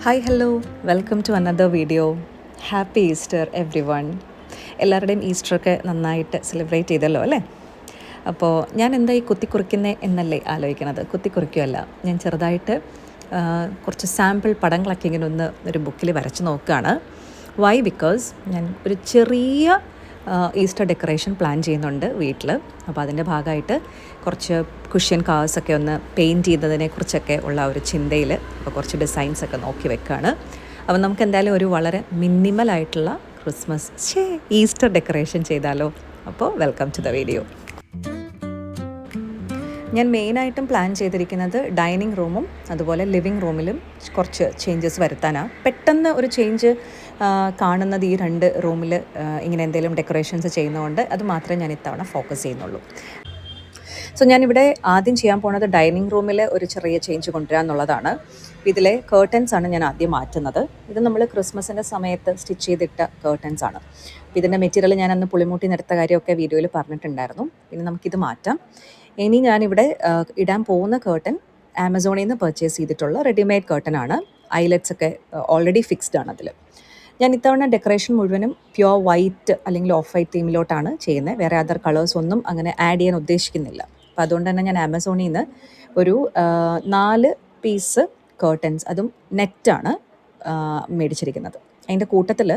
Hi hello welcome to another video. Happy Easter everyone. എല്ലാവരുടെയും ഈസ്റ്ററൊക്കെ നന്നായിട്ട് celebrate ചെയ്തല്ലോ അല്ലേ? അപ്പോൾ ഞാൻ എന്താ ഈ കുത്തിക്കുറിക്കുന്നത് എന്നല്ലേ ആലോചിക്കണത്. കുത്തിക്കുറിക്കുകയല്ല, ഞാൻ ചെറുതായിട്ട് കുറച്ച് സാമ്പിൾ പടങ്ങളൊക്കെ ഇങ്ങനെ ഒരു ബുക്കിൽ വരച്ച് നോക്കുകയാണ്. വൈ? ബിക്കോസ് ഞാൻ ഒരു ചെറിയ ഈസ്റ്റർ ഡെക്കറേഷൻ പ്ലാൻ ചെയ്യുന്നുണ്ട് വീട്ടിൽ. അപ്പോൾ അതിൻ്റെ ഭാഗമായിട്ട് കുറച്ച് കുഷ്യൻ കാർസൊക്കെ ഒന്ന് പെയിൻറ്റ് ചെയ്യുന്നതിനെ കുറിച്ചൊക്കെ ഉള്ള ഒരു ചിന്തയിൽ അപ്പോൾ കുറച്ച് ഡിസൈൻസൊക്കെ നോക്കി വെക്കുകയാണ്. അപ്പോൾ നമുക്ക് എന്തായാലും ഒരു വളരെ മിനിമലായിട്ടുള്ള ഈസ്റ്റർ ഡെക്കറേഷൻ ചെയ്താലോ? അപ്പോൾ വെൽക്കം ടു ദ വീഡിയോ. ഞാൻ മെയിനായിട്ടും പ്ലാൻ ചെയ്തിരിക്കുന്നത് ഡൈനിങ് റൂമും അതുപോലെ ലിവിങ് റൂമിലും കുറച്ച് ചേഞ്ചസ് വരുത്താനാണ്. പെട്ടെന്ന് ഒരു ചേഞ്ച് കാണുന്നത് ഈ രണ്ട് റൂമിൽ ഇങ്ങനെ എന്തെങ്കിലും ഡെക്കറേഷൻസ് ചെയ്യുന്നതുകൊണ്ട് അത് മാത്രമേ ഞാൻ ഇത്തവണ ഫോക്കസ് ചെയ്യുന്നുള്ളൂ. സോ ഞാനിവിടെ ആദ്യം ചെയ്യാൻ പോകുന്നത് ഡൈനിങ് റൂമിൽ ഒരു ചെറിയ ചേഞ്ച് കൊണ്ടുവരിക എന്നുള്ളതാണ്. ഇതിലെ കേർട്ടൻസ് ആണ് ഞാൻ ആദ്യം മാറ്റുന്നത്. ഇത് നമ്മൾ ക്രിസ്മസിൻ്റെ സമയത്ത് സ്റ്റിച്ച് ചെയ്തിട്ട കേർട്ടൻസ് ആണ്. ഇതിൻ്റെ മെറ്റീരിയൽ ഞാൻ അന്ന് പുളിമൂട്ടി നിരത്ത കാര്യമൊക്കെ വീഡിയോയിൽ പറഞ്ഞിട്ടുണ്ടായിരുന്നു. പിന്നെ നമുക്കിത് മാറ്റാം. ഇനി ഞാനിവിടെ ഇടാൻ പോകുന്ന കേർട്ടൻ ആമസോണിൽ നിന്ന് പർച്ചേസ് ചെയ്തിട്ടുള്ള റെഡിമെയ്ഡ് കേർട്ടനാണ്. ഐലറ്റ്സ് ഒക്കെ ഓൾറെഡി ഫിക്സ്ഡ് ആണ് അതിൽ. ഞാൻ ഇത്തവണ ഡെക്കറേഷൻ മുഴുവനും പ്യുവർ വൈറ്റ് അല്ലെങ്കിൽ ഓഫ് വൈറ്റ് തീമിലോട്ടാണ് ചെയ്യുന്നത്. വേറെ അതർ കളേഴ്സ് ഒന്നും അങ്ങനെ ആഡ് ചെയ്യാൻ ഉദ്ദേശിക്കുന്നില്ല. അപ്പോൾ അതുകൊണ്ട് തന്നെ ഞാൻ ആമസോണിൽ നിന്ന് ഒരു 4 പീസ് കേർട്ടൻസ്, അതും നെറ്റാണ് മേടിച്ചിരിക്കുന്നത്. അതിൻ്റെ കൂട്ടത്തിൽ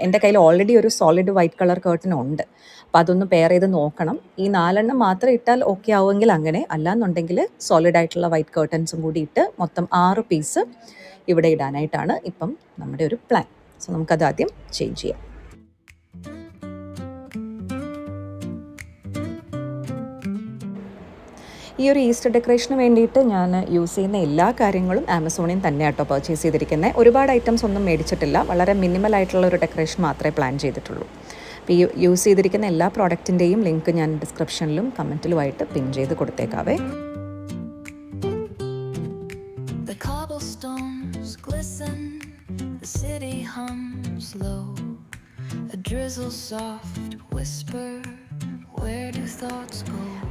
എൻ്റെ കയ്യിൽ ഓൾറെഡി ഒരു സോളിഡ് വൈറ്റ് കളർ കേർട്ടൻ ഉണ്ട്. അപ്പോൾ അതൊന്ന് പെയർ ചെയ്ത് നോക്കണം. ഈ 4 മാത്രം ഇട്ടാൽ ഓക്കെ ആവുമെങ്കിൽ അങ്ങനെ, അല്ലാന്നുണ്ടെങ്കിൽ സോളിഡ് ആയിട്ടുള്ള വൈറ്റ് കേർട്ടൻസും കൂടി ഇട്ട് മൊത്തം 6 പീസ് ഇവിടെ ഇടാനായിട്ടാണ് ഇപ്പം നമ്മുടെ ഒരു പ്ലാൻ. സോ നമുക്കത് ആദ്യം ചേഞ്ച് ചെയ്യാം. ഈ ഒരു ഈസ്റ്റർ ഡെക്കറേഷന് വേണ്ടിയിട്ട് ഞാൻ യൂസ് ചെയ്യുന്ന എല്ലാ കാര്യങ്ങളും ആമസോണിൽ തന്നെ ആട്ടോ പർച്ചേസ് ചെയ്തിരിക്കുന്നത്. ഒരുപാട് ഐറ്റംസ് ഒന്നും മേടിച്ചിട്ടില്ല. വളരെ മിനിമലായിട്ടുള്ള ഒരു ഡെക്കറേഷൻ മാത്രമേ പ്ലാൻ ചെയ്തിട്ടുള്ളൂ. അപ്പോൾ ഈ യൂസ് ചെയ്തിരിക്കുന്ന എല്ലാ പ്രോഡക്റ്റിൻ്റെയും ലിങ്ക് ഞാൻ ഡിസ്ക്രിപ്ഷനിലും കമൻറ്റിലുമായിട്ട് പിൻ ചെയ്ത് കൊടുത്തേക്കാവേ.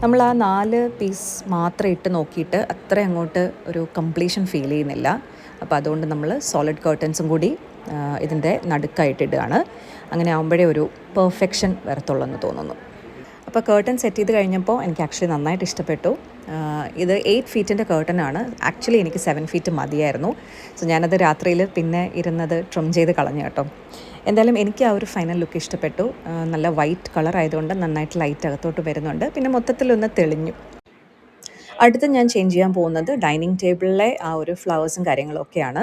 നമ്മൾ ആ 4 പീസ് മാത്രം ഇട്ട് നോക്കിയിട്ട് അത്ര അങ്ങോട്ട് ഒരു കംപ്ലീഷൻ ഫീൽ ചെയ്യുന്നില്ല. അപ്പോൾ അതുകൊണ്ട് നമ്മൾ സോളിഡ് കേർട്ടൻസും കൂടി ഇതിൻ്റെ നടുക്കായിട്ട് ഇടുകയാണ്. അങ്ങനെ ആകുമ്പോഴേ ഒരു പെർഫെക്ഷൻ വരത്തുള്ളൂ എന്ന് തോന്നുന്നു. അപ്പോൾ കേർട്ടൻ സെറ്റ് ചെയ്ത് കഴിഞ്ഞപ്പോൾ എനിക്ക് ആക്ച്വലി നന്നായിട്ട് ഇഷ്ടപ്പെട്ടു. ഇത് 8 ഫീറ്റിൻ്റെ കേർട്ടനാണ്. ആക്ച്വലി എനിക്ക് 7 ഫീറ്റ് മതിയായിരുന്നു. സോ ഞാനത് രാത്രിയിൽ പിന്നെ ഇരുന്നത് ട്രിം ചെയ്ത് കളഞ്ഞു കേട്ടോ. എന്തായാലും എനിക്ക് ആ ഒരു ഫൈനൽ ലുക്ക് ഇഷ്ടപ്പെട്ടു. നല്ല വൈറ്റ് കളർ ആയതുകൊണ്ട് നന്നായിട്ട് ലൈറ്റ് അകത്തോട്ട് വരുന്നുണ്ട്. പിന്നെ മൊത്തത്തിലൊന്ന് തെളിഞ്ഞു. അടുത്ത് ഞാൻ ചേഞ്ച് ചെയ്യാൻ പോകുന്നത് ഡൈനിങ് ടേബിളിലെ ആ ഒരു ഫ്ലവേഴ്സും കാര്യങ്ങളൊക്കെയാണ്.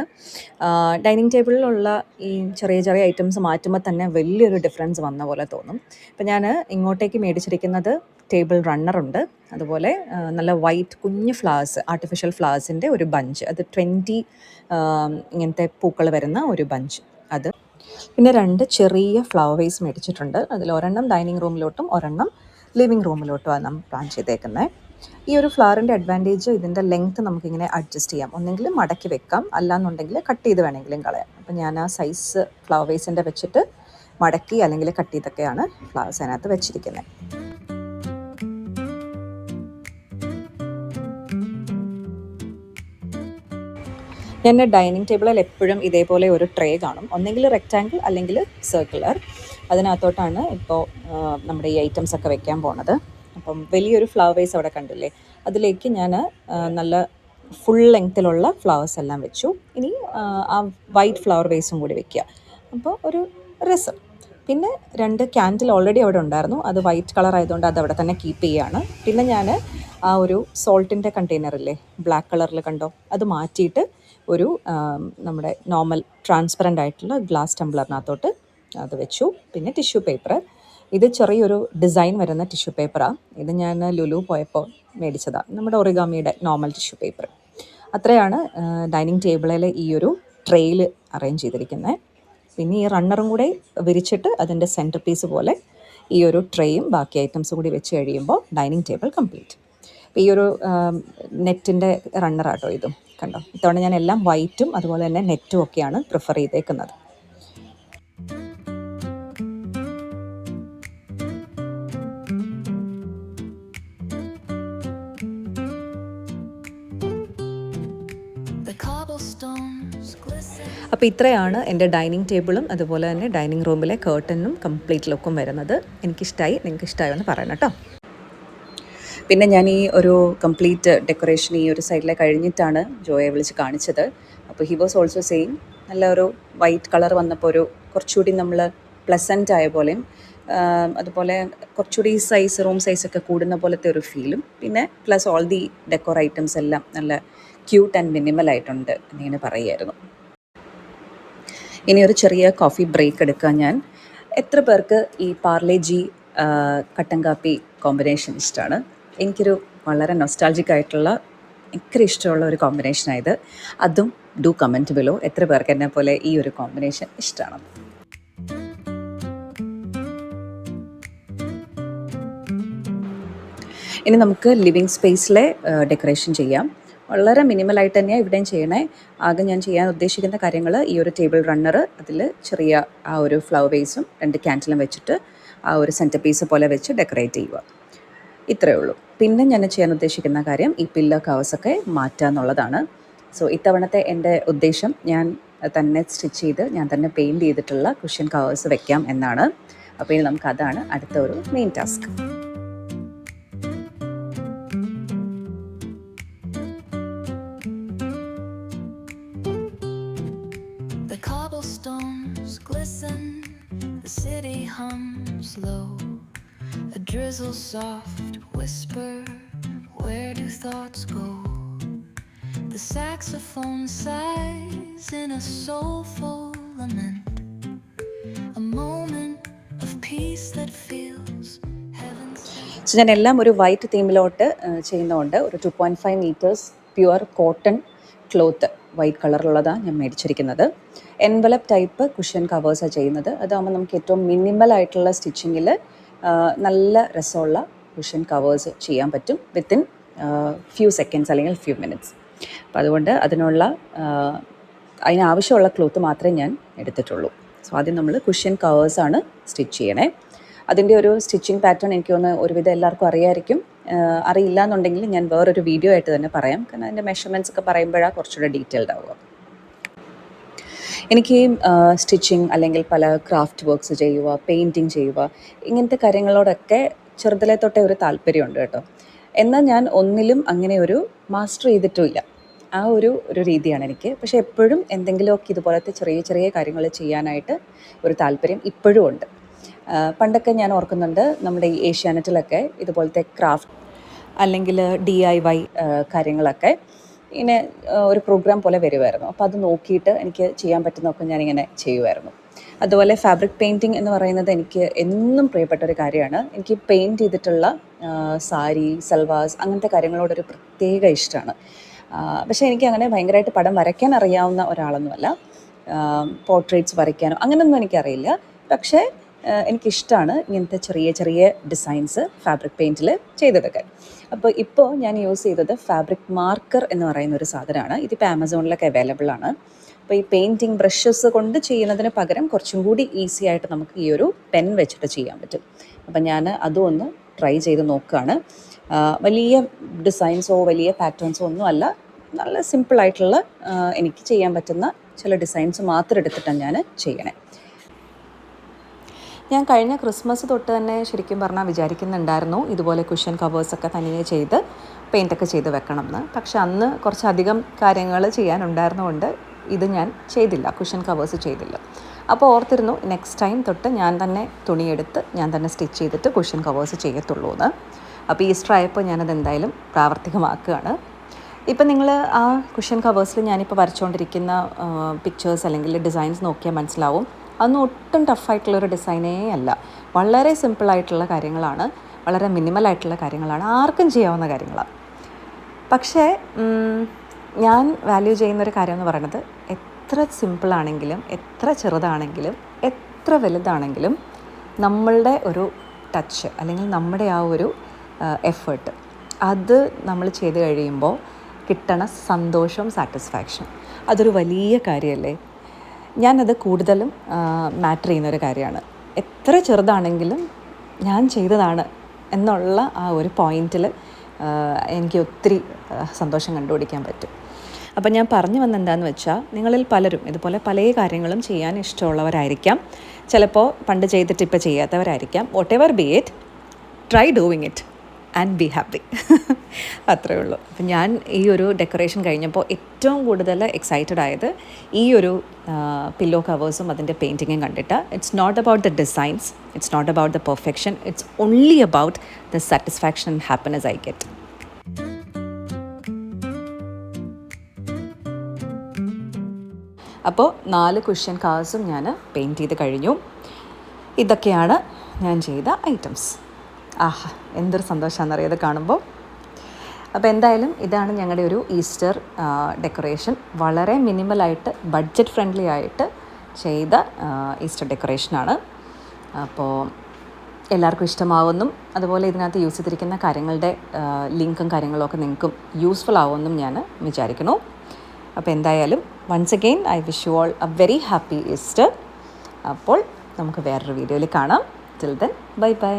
ഡൈനിങ് ടേബിളിലുള്ള ഈ ചെറിയ ചെറിയ ഐറ്റംസ് മാറ്റുമ്പോൾ തന്നെ വലിയൊരു ഡിഫറൻസ് വന്ന പോലെ തോന്നും. ഇപ്പം ഞാൻ ഇങ്ങോട്ടേക്ക് മേടിച്ചിരിക്കുന്നത് ടേബിൾ റണ്ണറുണ്ട്, അതുപോലെ നല്ല വൈറ്റ് കുഞ്ഞ് ഫ്ലവേഴ്സ്, ആർട്ടിഫിഷ്യൽ ഫ്ലവേഴ്സിൻ്റെ ഒരു ബഞ്ച്, അത് 20 ഇങ്ങനത്തെ പൂക്കൾ വരുന്ന ഒരു ബഞ്ച്, അത് പിന്നെ 2 ചെറിയ ഫ്ലവർ വേസ് മേടിച്ചിട്ടുണ്ട്. അതിൽ ഒരെണ്ണം ഡൈനിങ് റൂമിലോട്ടും ഒരെണ്ണം ലിവിങ് റൂമിലോട്ടുമാണ് നമ്മൾ പ്ലാൻ ചെയ്തേക്കുന്നത്. ഈ ഒരു ഫ്ലവറിൻ്റെ അഡ്വാൻറ്റേജ്, ഇതിൻ്റെ ലെങ്ത്ത് നമുക്കിങ്ങനെ അഡ്ജസ്റ്റ് ചെയ്യാം. ഒന്നെങ്കിൽ മടക്കി വെക്കാം, അല്ലാന്നുണ്ടെങ്കിൽ കട്ട് ചെയ്ത് വേണമെങ്കിലും കളയാം. അപ്പം ഞാൻ ആ സൈസ് ഫ്ലവർ വേസിൻ്റെ വെച്ചിട്ട് മടക്കി അല്ലെങ്കിൽ കട്ട് ചെയ്തൊക്കെയാണ് ഫ്ലവേഴ്സ് അതിനകത്ത് വെച്ചിരിക്കുന്നത്. ഞാൻ ഡൈനിങ് ടേബിളിൽ എപ്പോഴും ഇതേപോലെ ഒരു ട്രേ കാണും. ഒന്നെങ്കിൽ റെക്റ്റാങ്കിൾ അല്ലെങ്കിൽ സർക്കുലർ. അതിനകത്തോട്ടാണ് ഇപ്പോൾ നമ്മുടെ ഈ ഐറ്റംസ് ഒക്കെ വെക്കാൻ പോണത്. അപ്പം വലിയൊരു ഫ്ലവർ വേസ് അവിടെ കണ്ടില്ലേ, അതിലേക്ക് ഞാൻ നല്ല ഫുൾ ലെങ്ത്തിലുള്ള ഫ്ലവേഴ്സ് എല്ലാം വെച്ചു. ഇനി ആ വൈറ്റ് ഫ്ലവർ വേസും കൂടി വെക്കുക. അപ്പോൾ ഒരു രസം. പിന്നെ 2 ക്യാൻഡിൽ ഓൾറെഡി അവിടെ ഉണ്ടായിരുന്നു. അത് വൈറ്റ് കളർ ആയതുകൊണ്ട് അത് അവിടെ തന്നെ കീപ്പ് ചെയ്യുകയാണ്. പിന്നെ ഞാൻ ആ ഒരു സോൾട്ടിൻ്റെ കണ്ടെയ്നറില്ലേ, ബ്ലാക്ക് കളറിൽ കണ്ടോ, അത് മാറ്റിയിട്ട് ഒരു നമ്മുടെ നോർമൽ ട്രാൻസ്പെറൻ്റ് ആയിട്ടുള്ള ഗ്ലാസ് ടംബ്ലറിനകത്തോട്ട് അത് വെച്ചു. പിന്നെ ടിഷ്യൂ പേപ്പർ, ഇത് ചെറിയൊരു ഡിസൈൻ വരുന്ന ടിഷ്യൂ പേപ്പറാണ്. ഇത് ഞാൻ ലുലു പോയപ്പോൾ മേടിച്ചതാണ്, നമ്മുടെ ഒറിഗാമിയുടെ നോർമൽ ടിഷ്യൂ പേപ്പർ. അത്രയാണ് ഡൈനിങ് ടേബിളിൽ ഈ ഒരു ട്രേയിൽ അറേഞ്ച് ചെയ്തിരിക്കുന്നത്. പിന്നെ ഈ റണ്ണറും കൂടെ വിരിച്ചിട്ട് അതിൻ്റെ സെൻറ്റർ പീസ് പോലെ ഈ ഒരു ട്രേയും ബാക്കി ഐറ്റംസ് കൂടി വെച്ച് കഴിയുമ്പോൾ ഡൈനിങ് ടേബിൾ കംപ്ലീറ്റ്. ഈ ഒരു നെറ്റിൻ്റെ റണ്ണറാട്ടോ ഇതും, കണ്ടോ. ഇത്തവണ ഞാൻ എല്ലാം വൈറ്റും അതുപോലെ തന്നെ നെറ്റും ഒക്കെയാണ് പ്രിഫർ ചെയ്തേക്കുന്നത്. The cobblestone അപ്പോൾ ഇത്രയാണ് എൻ്റെ ഡൈനിങ് ടേബിളും അതുപോലെ തന്നെ ഡൈനിങ് റൂമിലെ കേർട്ടനും കംപ്ലീറ്റ് ലുക്കും വരുന്നത്. എനിക്കിഷ്ടമായി, നിങ്ങൾക്ക് ഇഷ്ടമായോ എന്ന് പറയണം കേട്ടോ. പിന്നെ ഞാൻ ഈ ഒരു കംപ്ലീറ്റ് ഡെക്കറേഷൻ ഈ ഒരു സൈഡിലെ കഴിഞ്ഞിട്ടാണ് ജോയെ വിളിച്ച് കാണിച്ചത്. അപ്പോൾ ഹി വാസ് ഓൾസോ സെയിം, നല്ല ഒരു വൈറ്റ് കളർ വന്നപ്പോൾ ഒരു കുറച്ചുകൂടി നമ്മൾ പ്ലസൻ്റ് ആയ പോലെയും അതുപോലെ കുറച്ചുകൂടി റൂം സൈസൊക്കെ കൂടുന്ന പോലത്തെ ഒരു ഫീലും, പിന്നെ plus all the decor items എല്ലാം നല്ല ക്യൂട്ട് ആൻഡ് മിനിമൽ ആയിട്ടുണ്ട് എന്നിങ്ങനെ പറയുമായിരുന്നു. ഇനി ഒരു ചെറിയ കോഫി ബ്രേക്ക് എടുക്കാൻ ഞാൻ. എത്ര പേർക്ക് ഈ പാർലെ ജി കട്ടൻ കാപ്പി കോമ്പിനേഷൻ ഇഷ്ടമാണ്? എനിക്കൊരു വളരെ നൊസ്റ്റാൾജിക് ആയിട്ടുള്ള ഭയങ്കര ഇഷ്ടമുള്ള ഒരു കോമ്പിനേഷനായത്. അതും ഡു കമൻറ്റ് ബിലോ എത്ര പേർക്ക് എന്നെ പോലെ ഈ ഒരു കോമ്പിനേഷൻ ഇഷ്ടമാണ്. ഇനി നമുക്ക് ലിവിങ് സ്പേസിലെ ഡെക്കറേഷൻ ചെയ്യാം. വളരെ മിനിമലായിട്ട് തന്നെയാണ് ഇവിടെയും ചെയ്യണേ. ആകെ ഞാൻ ചെയ്യാൻ ഉദ്ദേശിക്കുന്ന കാര്യങ്ങൾ ഈ ഒരു ടേബിൾ റണ്ണർ, അതിൽ ചെറിയ ആ ഒരു ഫ്ലവർ വേസും 2 ക്യാൻഡിലും വെച്ചിട്ട് ആ ഒരു സെൻറ്റർ പീസ് പോലെ വെച്ച് ഡെക്കറേറ്റ് ചെയ്യുക, ഇത്രയേ ഉള്ളൂ. പിന്നെ ഞാൻ ചെയ്യാൻ ഉദ്ദേശിക്കുന്ന കാര്യം ഈ പില്ലോ കവേഴ്സൊക്കെ മാറ്റുക എന്നുള്ളതാണ്. സോ ഇത്തവണത്തെ എൻ്റെ ഉദ്ദേശം ഞാൻ തന്നെ സ്റ്റിച്ച് ചെയ്ത് ഞാൻ തന്നെ പെയിൻറ്റ് ചെയ്തിട്ടുള്ള കുഷ്യൻ കവേഴ്സ് വെക്കാം എന്നാണ്. അപ്പോൾ ഇനി നമുക്കതാണ് അടുത്ത ഒരു main task. A drizzle soft whisper, where do thoughts go? The saxophone sighs in a soulful lament, a moment of peace that feels heaven's. So ഞാൻ എല്ലാം ഒരു വൈറ്റ് തീമിലോട്ട് ചെയ്യുന്നതുകൊണ്ട് ഒരു 2.5 meters pure cotton cloth white കളറിലുള്ളതാണ് ഞാൻ മേടിച്ചിരിക്കുന്നത്. Envelope type cushion കവേഴ്സാണ് ചെയ്യുന്നത്. അതാകുമ്പോൾ നമുക്ക് ഏറ്റവും മിനിമലായിട്ടുള്ള സ്റ്റിച്ചിങ്ങിൽ നല്ല രസമുള്ള കുഷ്യൻ കവേഴ്സ് ചെയ്യാൻ പറ്റും വിത്തിൻ ഫ്യൂ സെക്കൻഡ്സ് അല്ലെങ്കിൽ ഫ്യൂ മിനിറ്റ്സ്. അപ്പോൾ അതുകൊണ്ട് അതിനാവശ്യമുള്ള ക്ലോത്ത് മാത്രമേ ഞാൻ എടുത്തിട്ടുള്ളൂ. സോ ആദ്യം നമ്മൾ കുഷ്യൻ കവേഴ്സാണ് സ്റ്റിച്ച് ചെയ്യണേ. അതിൻ്റെ ഒരു സ്റ്റിച്ചിങ് പാറ്റേൺ എനിക്ക് തോന്നുന്നു ഒരുവിധം എല്ലാവർക്കും അറിയാമായിരിക്കും. അറിയില്ല എന്നുണ്ടെങ്കിൽ ഞാൻ വേറൊരു വീഡിയോ ആയിട്ട് തന്നെ പറയാം, കാരണം അതിൻ്റെ മെഷർമെൻറ്റ്സ് ഒക്കെ പറയുമ്പോഴാണ് കുറച്ചുകൂടെ ഡീറ്റെയിൽഡ് ആവുക. എനിക്ക് സ്റ്റിച്ചിങ് അല്ലെങ്കിൽ പല ക്രാഫ്റ്റ് വർക്ക്സ് ചെയ്യുക, പെയിൻറ്റിങ് ചെയ്യുക, ഇങ്ങനത്തെ കാര്യങ്ങളോടൊക്കെ ചെറുതിലെ തൊട്ടേ ഒരു താല്പര്യമുണ്ട് കേട്ടോ. എന്നാൽ ഞാൻ ഒന്നിലും അങ്ങനെ ഒരു മാസ്റ്റർ ചെയ്തിട്ടുമില്ല. ആ ഒരു രീതിയാണ് എനിക്ക്. പക്ഷേ എപ്പോഴും എന്തെങ്കിലുമൊക്കെ ഇതുപോലത്തെ ചെറിയ ചെറിയ കാര്യങ്ങൾ ചെയ്യാനായിട്ട് ഒരു താല്പര്യം ഇപ്പോഴും ഉണ്ട്. പണ്ടൊക്കെ ഞാൻ ഓർക്കുന്നുണ്ട്, നമ്മുടെ ഈ ഏഷ്യാനെറ്റിലൊക്കെ ഇതുപോലത്തെ ക്രാഫ്റ്റ് അല്ലെങ്കിൽ DIY കാര്യങ്ങളൊക്കെ ഇങ്ങനെ ഒരു പ്രോഗ്രാം പോലെ വരുമായിരുന്നു. അപ്പോൾ അത് നോക്കിയിട്ട് എനിക്ക് ചെയ്യാൻ പറ്റുന്നതൊക്കെ ഞാനിങ്ങനെ ചെയ്യുമായിരുന്നു. അതുപോലെ ഫാബ്രിക് പെയിൻറ്റിങ് എന്ന് പറയുന്നത് എനിക്ക് എന്നും പ്രിയപ്പെട്ട ഒരു കാര്യമാണ്. എനിക്ക് പെയിൻറ്റ് ചെയ്തിട്ടുള്ള സാരി, സൽവാസ് അങ്ങനത്തെ കാര്യങ്ങളോടൊരു പ്രത്യേക ഇഷ്ടമാണ്. പക്ഷേ എനിക്ക് അങ്ങനെ ഭയങ്കരമായിട്ട് പടം വരയ്ക്കാൻ അറിയാവുന്ന ഒരാളൊന്നുമല്ല. പോർട്രേറ്റ്സ് വരയ്ക്കാനോ അങ്ങനെയൊന്നും എനിക്കറിയില്ല. പക്ഷേ എനിക്കിഷ്ടമാണ് ഇങ്ങനത്തെ ചെറിയ ചെറിയ ഡിസൈൻസ് ഫാബ്രിക് പെയിൻറ്റിൽ ചെയ്തെടുക്കാൻ. അപ്പോൾ ഇപ്പോൾ ഞാൻ യൂസ് ചെയ്തത് ഫാബ്രിക് മാർക്കർ എന്ന് പറയുന്ന ഒരു സാധനമാണ്. ഇതിപ്പോൾ ആമസോണിലൊക്കെ അവൈലബിൾ ആണ്. അപ്പോൾ ഈ പെയിൻറ്റിങ് ബ്രഷസ് കൊണ്ട് ചെയ്യുന്നതിന് പകരം കുറച്ചും കൂടി ഈസി ആയിട്ട് നമുക്ക് ഈ ഒരു പെൻ വെച്ചിട്ട് ചെയ്യാൻ പറ്റും. അപ്പം ഞാൻ അതും ഒന്ന് ട്രൈ ചെയ്ത് നോക്കുകയാണ്. വലിയ ഡിസൈൻസോ വലിയ പാറ്റേൺസോ ഒന്നുമല്ല, നല്ല സിമ്പിളായിട്ടുള്ള എനിക്ക് ചെയ്യാൻ പറ്റുന്ന ചില ഡിസൈൻസ് മാത്രം എടുത്തിട്ടാണ് ഞാൻ ചെയ്യണേ. ഞാൻ കഴിഞ്ഞ ക്രിസ്മസ് തൊട്ട് തന്നെ ശരിക്കും പറഞ്ഞാൽ വിചാരിക്കുന്നുണ്ടായിരുന്നു ഇതുപോലെ കുഷ്യൻ കവേഴ്സൊക്കെ തനിയെ ചെയ്ത് പെയിൻറ്റൊക്കെ ചെയ്ത് വെക്കണം എന്ന്. പക്ഷെ അന്ന് കുറച്ചധികം കാര്യങ്ങൾ ചെയ്യാനുണ്ടായിരുന്നതുകൊണ്ട് ഇത് ഞാൻ ചെയ്തില്ല, കുഷ്യൻ കവേഴ്സ് ചെയ്തില്ല. അപ്പോൾ ഓർത്തിരുന്നു നെക്സ്റ്റ് ടൈം തൊട്ട് ഞാൻ തന്നെ തുണിയെടുത്ത് ഞാൻ തന്നെ സ്റ്റിച്ച് ചെയ്തിട്ട് കുഷ്യൻ കവേഴ്സ് ചെയ്യത്തുള്ളൂ എന്ന്. അപ്പോൾ ഈസ്റ്റർ ആയപ്പോൾ ഞാനത് എന്തായാലും പ്രാവർത്തികമാക്കുകയാണ്. ഇപ്പം നിങ്ങൾ ആ കുഷ്യൻ കവേഴ്സിൽ ഞാനിപ്പോൾ വരച്ചുകൊണ്ടിരിക്കുന്ന പിക്ചേഴ്സ് അല്ലെങ്കിൽ ഡിസൈൻസ് നോക്കിയാൽ മനസ്സിലാവും, അതൊന്നും ഒട്ടും ടഫായിട്ടുള്ളൊരു ഡിസൈനേ അല്ല. വളരെ സിമ്പിളായിട്ടുള്ള കാര്യങ്ങളാണ്, വളരെ മിനിമലായിട്ടുള്ള കാര്യങ്ങളാണ്, ആർക്കും ചെയ്യാവുന്ന കാര്യങ്ങളാണ്. പക്ഷേ ഞാൻ വാല്യൂ ചെയ്യുന്നൊരു കാര്യം എന്ന് പറയുന്നത്, എത്ര സിമ്പിളാണെങ്കിലും എത്ര ചെറുതാണെങ്കിലും എത്ര വലുതാണെങ്കിലും നമ്മളുടെ ഒരു ടച്ച് അല്ലെങ്കിൽ നമ്മുടെ ആ ഒരു എഫേർട്ട് അത് നമ്മൾ ചെയ്ത് കഴിയുമ്പോൾ കിട്ടണ സന്തോഷവും സാറ്റിസ്ഫാക്ഷൻ അതൊരു വലിയ കാര്യമല്ലേ. ഞാനത് കൂടുതലും മാറ്റർ ചെയ്യുന്നൊരു കാര്യമാണ്. എത്ര ചെറുതാണെങ്കിലും ഞാൻ ചെയ്തതാണ് എന്നുള്ള ആ ഒരു പോയിൻറ്റിൽ എനിക്ക് ഒത്തിരി സന്തോഷം കണ്ടുപിടിക്കാൻ പറ്റും. അപ്പോൾ ഞാൻ പറഞ്ഞു വന്നെന്താണെന്ന് വെച്ചാൽ നിങ്ങളിൽ പലരും ഇതുപോലെ പല കാര്യങ്ങളും ചെയ്യാൻ ഇഷ്ടമുള്ളവരായിരിക്കാം. ചിലപ്പോൾ പണ്ട് ചെയ്തിട്ട് ഇപ്പോൾ ചെയ്യാത്തവരായിരിക്കാം. Whatever be it, try doing it and be happy. അത്രയേ ഉള്ളൂ. അപ്പം ഞാൻ ഈ ഒരു ഡെക്കറേഷൻ കഴിഞ്ഞപ്പോൾ ഏറ്റവും കൂടുതൽ എക്സൈറ്റഡ് ആയത് ഈ ഒരു പില്ലോ കവേഴ്സും അതിൻ്റെ പെയിൻറ്റിങ്ങും കണ്ടിട്ട്. It's not about the designs, it's not about the perfection, it's only about the satisfaction and happiness I get. അപ്പോൾ 4 കുഷ്യൻ കാർസും ഞാൻ പെയിൻറ്റ് ചെയ്ത് കഴിഞ്ഞു. ഇതൊക്കെയാണ് ഞാൻ ചെയ്ത ഐറ്റംസ്. ആഹാ, എന്തൊരു സന്തോഷമാണെന്നറിയാം ഇത് കാണുമ്പോൾ. അപ്പോൾ എന്തായാലും ഇതാണ് ഞങ്ങളുടെ ഒരു ഈസ്റ്റർ ഡെക്കറേഷൻ. വളരെ മിനിമലായിട്ട് ബഡ്ജറ്റ് ഫ്രണ്ട്ലി ആയിട്ട് ചെയ്ത ഈസ്റ്റർ ഡെക്കറേഷനാണ്. അപ്പോൾ എല്ലാവർക്കും ഇഷ്ടമാവുമെന്നും അതുപോലെ ഇതിനകത്ത് യൂസ് ചെയ്തിരിക്കുന്ന കാര്യങ്ങളുടെ ലിങ്കും കാര്യങ്ങളൊക്കെ നിങ്ങൾക്കും യൂസ്ഫുൾ ആവുമെന്നും ഞാൻ വിചാരിക്കുന്നു. അപ്പോൾ എന്തായാലും once again I wish you all a very happy Easter. അപ്പോൾ നമുക്ക് വേറൊരു വീഡിയോയിൽ കാണാം. Till then bye by.